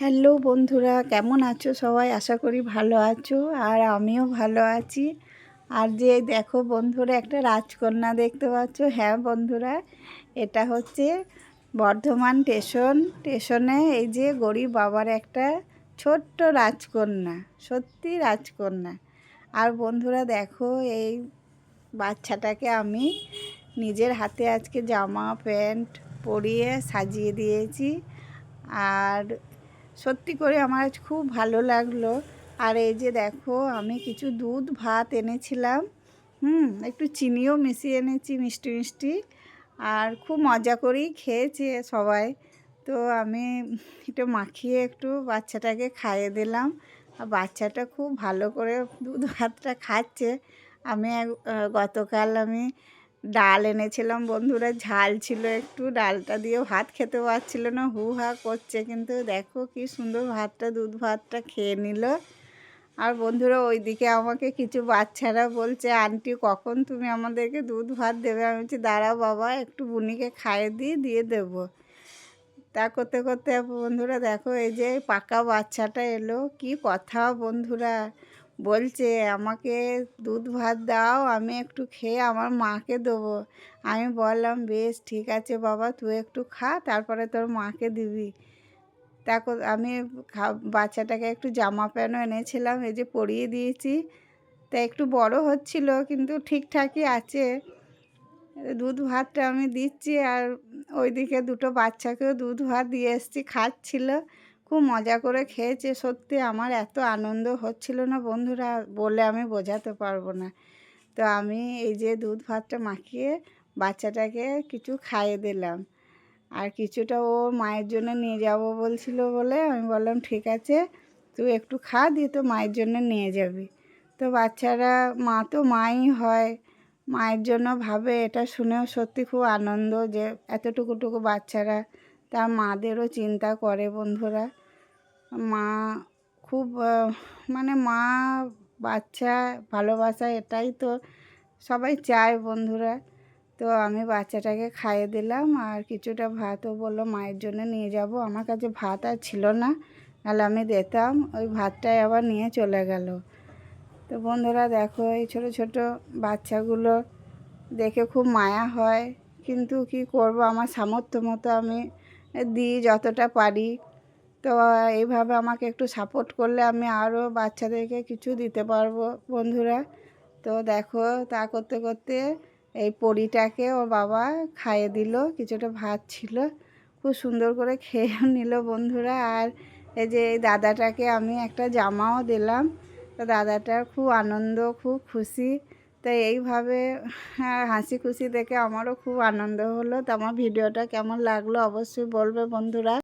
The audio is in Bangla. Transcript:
হ্যালো বন্ধুরা, কেমন আছো সবাই? আশা করি ভালো আছো, আর আমিও ভালো আছি। আর যে দেখো বন্ধুরা, একটা রাজকন্যা দেখতে পাচ্ছ। হ্যাঁ বন্ধুরা, এটা হচ্ছে বর্ধমান স্টেশনে এই যে গরিব বাবার একটা ছোট্ট রাজকন্যা, সত্যি রাজকন্যা। আর বন্ধুরা দেখো, এই বাচ্চাটাকে আমি নিজের হাতে আজকে জামা প্যান্ট পরিয়ে সাজিয়ে দিয়েছি। আর সত্যি করে আমার আজ খুব ভালো লাগলো। আর এই যে দেখো, আমি কিছু দুধ ভাত এনেছিলাম, একটু চিনিও মিশিয়ে এনেছি, মিষ্টি মিষ্টি। আর খুব মজা করেই খেয়েছে সবাই। তো আমি একটু মাখিয়ে একটু বাচ্চাটাকে খাইয়ে দিলাম। আর বাচ্চাটা খুব ভালো করে দুধ ভাতটা খাচ্ছে। গতকাল আমি ডাল এনেছিলাম বন্ধুরা, ঝাল ছিল একটু, ডালটা দিয়ে ভাত খেতে পারছিল না, হু হা করছে, কিন্তু দেখো কি সুন্দর ভাতটা, দুধ ভাতটা খেয়ে নিল। আর বন্ধুরা ওইদিকে আমাকে কিছু বাচ্চারা বলছে, আন্টি কখন তুমি আমাদেরকে দুধ ভাত দেবে? আমি বলছি দাঁড়াও বাবা, একটু বুনিকে খাইয়ে দিয়ে দেবো। তা করতে করতে বন্ধুরা দেখো, এই যে পাকা বাচ্চাটা এলো, কি কথা বন্ধুরা, বলছে আমাকে দুধ ভাত দাও, আমি একটু খেয়ে আমার মাকে দেবো। আমি বললাম বেশ ঠিক আছে বাবা, তুই একটু খা, তারপরে তোর মাকে দিবি। তারপর আমি বাচ্চাটাকে একটু জামা প্যান্টও এনেছিলাম, এই যে পরিয়ে দিয়েছি। তা একটু বড় হচ্ছিল, কিন্তু ঠিকঠাকই আছে। দুধ ভাতটা আমি দিচ্ছি, আর ওইদিকে দুটো বাচ্চাকেও দুধ ভাত দিয়ে এসেছি, খাচ্ছিল, খুব মজা করে খেয়েছে। সত্যি আমার এত আনন্দ হচ্ছিল না বন্ধুরা, বলে আমি বোঝাতে পারবো না। তো আমি এই যে দুধ ভাতটা মাখিয়ে বাচ্চাটাকে কিছু খাইয়ে দিলাম, আর কিছুটা ও মায়ের জন্য নিয়ে যাব বলছিল, বলে আমি বললাম ঠিক আছে, তুই একটু খা, দিয়ে তো মায়ের জন্য নিয়ে যাবি। তো বাচ্চারা মা তো মাই হয়, মায়ের জন্য ভাবে, এটা শুনেও সত্যি খুব আনন্দ যে এতটুকুটুকু বাচ্চারা তার মাদেরও চিন্তা করে বন্ধুরা। মা খুব মানে মা বাচ্চা ভালোবাসা, এটাই তো সবাই চায় বন্ধুরা। তো আমি বাচ্চাটাকে খাইয়ে দিলাম, আর কিছুটা ভাতও বললো মায়ের জন্য নিয়ে যাব। আমার কাছে ভাত আর ছিল না, নাহলে আমি দিতাম, ওই ভাতটাই আবার নিয়ে চলে গেল। তো বন্ধুরা দেখো, এই ছোটো ছোটো বাচ্চাগুলো দেখে খুব মায়া হয়, কিন্তু কি করব, আমার সামর্থ্য মতো আমি দিই যতটা পারি। তো এইভাবে আমাকে একটু সাপোর্ট করলে আমি আরও বাচ্চাদেরকে কিছু দিতে পারবো বন্ধুরা। তো দেখো, তা করতে করতে এই পরিটাকে ওর বাবা খাইয়ে দিল, কিছুটা ভাত ছিল, খুব সুন্দর করে খেয়েও নিল বন্ধুরা। আর এই যে এই দাদাটাকে আমি একটা জামাও দিলাম, তো দাদাটার খুব আনন্দ, খুব খুশি। তো এইভাবে হাসি খুশি দেখে আমারও খুব আনন্দ হলো। তো আমার ভিডিওটা কেমন লাগলো অবশ্যই বলবে বন্ধুরা।